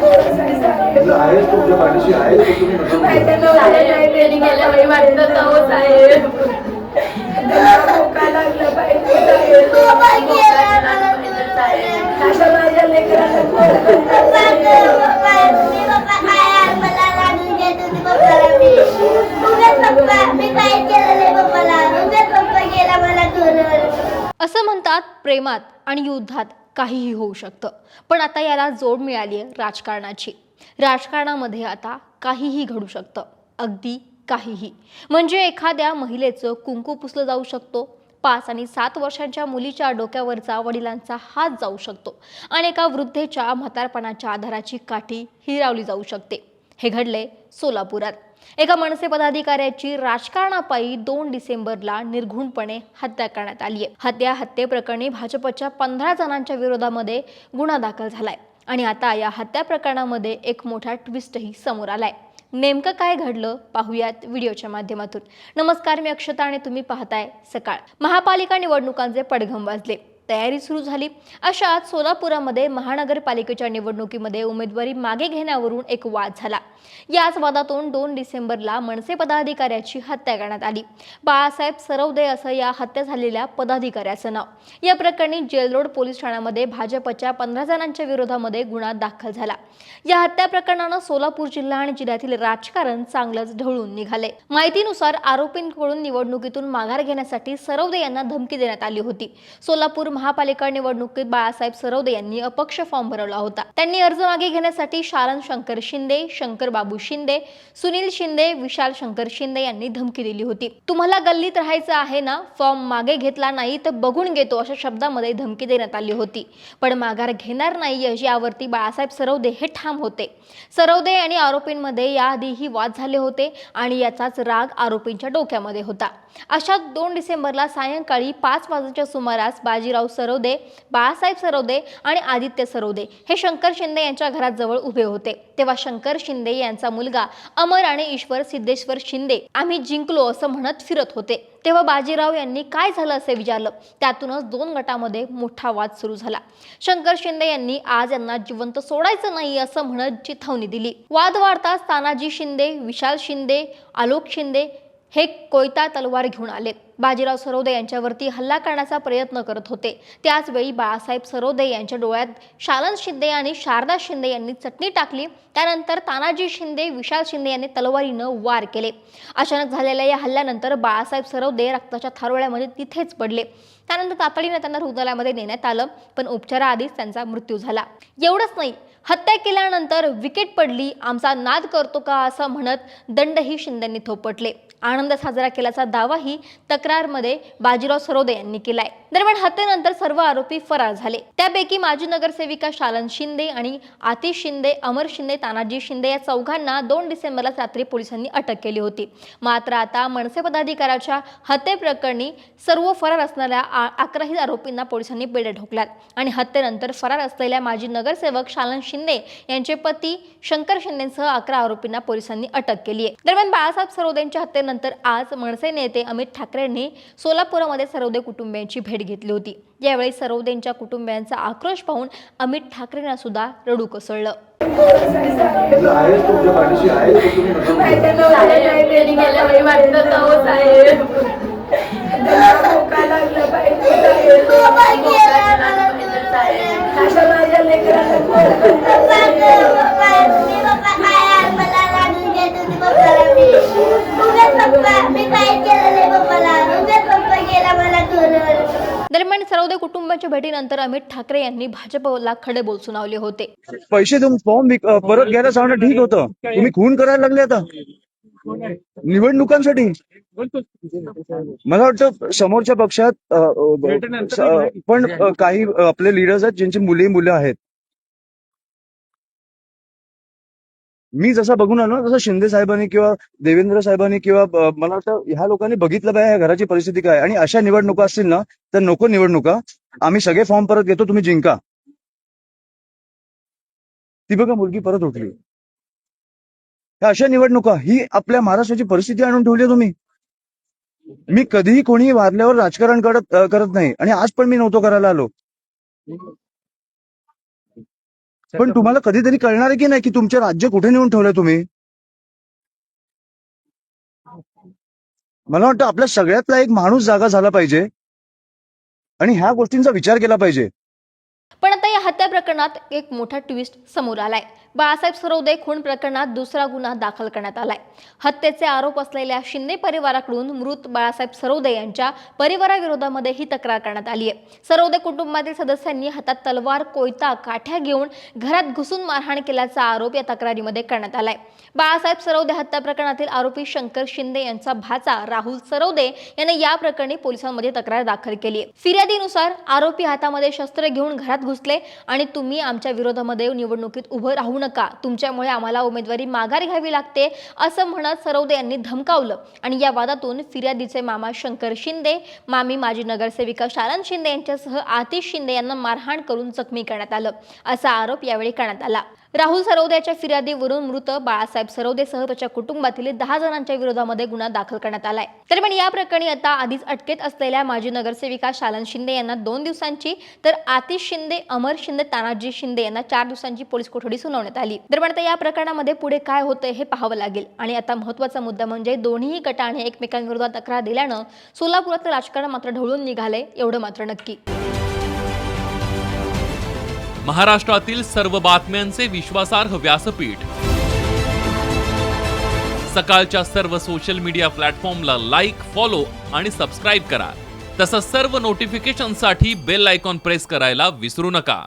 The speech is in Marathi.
आहेच तुमच्या पाठीशी आहे तुम्ही गेल्या वेळी वाटत साहेब लागलं पाहिजे माझ्या लेकरांना असं म्हणतात प्रेमात आणि युद्धात काहीही होऊ शकतं, पण आता याला जोड मिळाली आहे राजकारणाची. राजकारणामध्ये आता काहीही घडू शकतं, अगदी काहीही. म्हणजे एखाद्या महिलेचं कुंकू पुसलं जाऊ शकतो, 5 आणि 7 वर्षांच्या मुलीच्या डोक्यावरचा वडिलांचा हात जाऊ शकतो आणि एका वृद्धेच्या म्हातारपणाच्या आधाराची काठी हिरावली जाऊ शकते. हे घडले सोलापुरात. एका मनसे पदाधिकाऱ्याची राजकारणापायी 2 डिसेंबरला निर्घुणपणे हत्या करण्यात आली आहे. हत्येप्रकरणी भाजपच्या 15 जणांच्या विरोधामध्ये गुन्हा दाखल झालाय आणि आता या हत्या प्रकरणामध्ये एक मोठा ट्विस्टही समोर आलाय. नेमकं काय घडलं पाहूयात व्हिडिओच्या माध्यमातून. नमस्कार, मी अक्षता आणि तुम्ही पाहताय सकाळ. महापालिका निवडणुकांचे पडघम वाजले, तयारी सुरू झाली. अशात सोलापुरामध्ये महानगरपालिकेच्या निवडणुकीमध्ये उमेदवारी मागे घेण्यावरून एक वाद झाला. याच वादातून 2 डिसेंबरला मनसे पदाधिकाऱ्याची हत्या करण्यात आली. बाळासाहेब सरवदे असं या हत्या झालेल्या पदाधिकाऱ्याचं नाव. या प्रकरणी जेलरोड पोलीस ठाण्यामध्ये भाजपच्या 15 जणांच्या विरोधामध्ये गुन्हा दाखल झाला. या हत्या प्रकरणानं सोलापूर जिल्हा आणि जिल्ह्यातील राजकारण चांगलंच ढवळून निघाले. माहितीनुसार आरोपींकडून निवडणुकीतून माघार घेण्यासाठी सरवदे यांना धमकी देण्यात आली होती. सोलापूर महापालिका निवडणुकीत बाळासाहेब सरवदे यांनी अपक्ष फॉर्म भरवला होता. त्यांनी अर्ज मागे घेण्यासाठी शालन शंकर शिंदे, शंकर बाबू शिंदे, सुनील शिंदे, विशाल शंकर शिंदे यांनी धमकी दिली होती. तुम्हाला गल्लीत राहायचं आहे ना, फॉर्म मागे घेतला नाही तर बघून घेतो अशा शब्दामध्ये धमकी देण्यात आली होती. पण माघार घेणार नाही यावरती बाळासाहेब सरवदे हे ठाम होते. सरवदे आणि आरोपींमध्ये याआधीही वाद झाले होते आणि याचाच राग आरोपींच्या डोक्यामध्ये होता. अशात 2 डिसेंबरला सायंकाळी 5 वाजताच्या सुमारास बाजीराव सरवदे, बाळासाहेब सरवदे आणि आदित्य सरवदे हे शंकर शिंदे यांच्या घराजवळ उभे होते. तेव्हा शंकर शिंदे यांचा मुलगा अमर आणि ईश्वर सिद्धेश्वर शिंदे आम्ही जिंकलो असं म्हणत फिरत होते. तेव्हा बाजीराव यांनी काय झालं असे विचारलं. त्यातूनच 2 गटामध्ये मोठा वाद सुरू झाला. शंकर शिंदे यांनी आज यांना जिवंत सोडायचं नाही असं म्हणत चिथावणी दिली. वाद वाढताच तानाजी शिंदे, विशाल शिंदे, आलोक शिंदे हे कोयता तलवार घेऊन आले. बाजीराव सरवदे यांच्यावरती हल्ला करण्याचा प्रयत्न करत होते. त्याच वेळी बाळासाहेब सरवदे यांच्या डोळ्यात शालन शिंदे आणि शारदा शिंदे यांनी चटणी टाकली. त्यानंतर तानाजी शिंदे, विशाल शिंदे यांनी तलवारीनं वार केले. अचानक झालेल्या या हल्ल्यानंतर बाळासाहेब सरवदे रक्ताच्या थारोळ्यामध्ये तिथेच पडले. त्यानंतर तातडीने त्यांना रुग्णालयामध्ये नेण्यात आलं, पण उपचाराआधीच त्यांचा मृत्यू झाला. एवढंच नाही, हत्या केल्यानंतर विकेट पडली, आमचा नाद करतो का असं म्हणत दंडही शिंदेंनी थोपटले. आनंद साजरा केल्याचा दावाही तक्रारमध्ये बाजीराव सरवदे यांनी केलाय. दरम्यान हत्येनंतर सर्व आरोपी फरार झाले. त्यापैकी माजी नगरसेविका शालन शिंदे आणि आतिश शिंदे, अमर शिंदे, तानाजी शिंदे या चौघांना 2 डिसेंबरला रात्री पोलिसांनी अटक केली होती. मात्र आता मनसे पदाधिकाऱ्याच्या हत्येप्रकरणी सर्व फरार असणाऱ्या 11 आरोपींना पोलिसांनी बेड्या ठोकल्यात आणि हत्येनंतर फरार असलेल्या माजी नगरसेवक शालन शिंदे यांचे पती शंकर शिंदेसह 11 आरोपींना पोलिसांनी अटक केली आहे. दरम्यान बाळासाहेब सरवदेंच्या हत्येनंतर आज मनसे नेते अमित ठाकरेंनी सोलापुरामध्ये सरवदे कुटुंबियांची भेट घेतली होती. यावेळी सरवदेंच्या कुटुंबियांचा आक्रोश पाहून अमित ठाकरेंना सुद्धा रडू कोसळलं. आहेच तुमच्या पाठीशी आहे तुम्ही गेल्या वेळी वाटत साहेब लागलं पाहिजे माझ्या लेकरांना दरम्यान सरवदे कुटुंबाच्या भेटीनंतर अमित ठाकरे यांनी भाजपला खडे बोल सुनावले होते. पैसे फॉर्म परत घ्यायला सांगणं ठीक होतं. तुम्ही खून करायला लागले आता निवडणुकांसाठी. मला वाटतं समोरच्या पक्षात पण काही आपले लीडर्स आहेत ज्यांची मुलं आहेत. मी जसा बघून आलो ना, तसं शिंदे साहेबांनी किंवा देवेंद्र साहेबांनी किंवा मला वाटतं ह्या लोकांनी बघितलं पाहिजे ह्या घराची परिस्थिती काय. आणि अशा निवडणुका असतील ना तर नको निवडणुका. आम्ही सगळे फॉर्म परत घेतो, तुम्ही जिंका. ती बघा मुलगी परत उठली. अशा निवडणुका ही आपल्या महाराष्ट्राची परिस्थिती आणून ठेवली तुम्ही. मी कधीही कोणी वारल्यावर राजकारण करत नाही आणि आज पण मी नव्हतो करायला आलो. पण तुम्हाला कधीतरी कळणार आहे की नाही की तुमचे राज्य कुठे नेऊन ठेवलंय तुम्ही? मला वाटतं आपल्या सगळ्यातला एक माणूस जागा झाला पाहिजे आणि ह्या गोष्टींचा विचार केला पाहिजे. पण आता या हत्या प्रकरणात एक मोठा ट्विस्ट समोर आलाय. बाळासाहेब सरोदे खून प्रकरणात दुसरा गुन्हा दाखल करण्यात आलाय. हत्येचे आरोप असलेल्या शिंदे परिवाराकडून मृत बाळासाहेब सरोदे यांच्या परिवाराविरोधामध्ये ही तक्रार करण्यात आली आहे. सरोदे कुटुंबातील सदस्यांनी हातात तलवार, कोयता, काठ्या घेऊन घरात घुसून मारहाण केल्याचा आरोप या तक्रारीमध्ये करण्यात आलाय. बाळासाहेब सरोदे हत्या प्रकरणातील आरोपी शंकर शिंदे यांचा भाचा राहुल सरोदे याने या प्रकरणी पोलिसांमध्ये तक्रार दाखल केली आहे. फिर्यादीनुसार आरोपी हातामध्ये शस्त्र घेऊन घरात घुसले आणि तुम्ही आमच्या विरोधामध्ये निवडणुकीत उभं राहू नका, तुमच्यामुळे आम्हाला उमेदवारी माघार घ्यावी लागते असं म्हणत सरोदे यांनी धमकावलं आणि या वादातून फिर्यादीचे मामा शंकर शिंदे, मामी माजी नगरसेविका शालन शिंदे यांच्यासह आतिश शिंदे यांना मारहाण करून जखमी करण्यात आलं असा आरोप यावेळी करण्यात आला. राहुल सरोदे याच्या फिर्यादीवरून मृत बाळासाहेब सरोदेसह त्याच्या कुटुंबातील 10 जणांच्या विरोधामध्ये गुन्हा दाखल करण्यात आलाय. दरम्यान या प्रकरणी आता आधीच अटकेत असलेल्या माजी नगरसेविका शालन शिंदे यांना 2 दिवसांची तर आतिश शिंदे, अमर शिंदे, तानाजी शिंदे यांना 4 दिवसांची पोलीस कोठडी सुनावण्यात आली. दरम्यान आता या प्रकरणामध्ये पुढे काय होतंय हे पाहावं लागेल आणि आता महत्त्वाचा मुद्दा म्हणजे दोन्ही गटाने एकमेकांविरोधात तक्रार दिल्यानं सोलापुरात राजकारण मात्र ढवळून निघाले एवढं मात्र नक्की. महाराष्ट्रातील सर्व बातम्यांचे विश्वासार्ह व्यासपीठ सकाळच्या सर्व सोशल मीडिया प्लॅटफॉर्मला लाईक, फॉलो आणि सबस्क्राईब करा. तसंच सर्व नोटिफिकेशनसाठी बेल आयकॉन प्रेस करायला विसरू नका.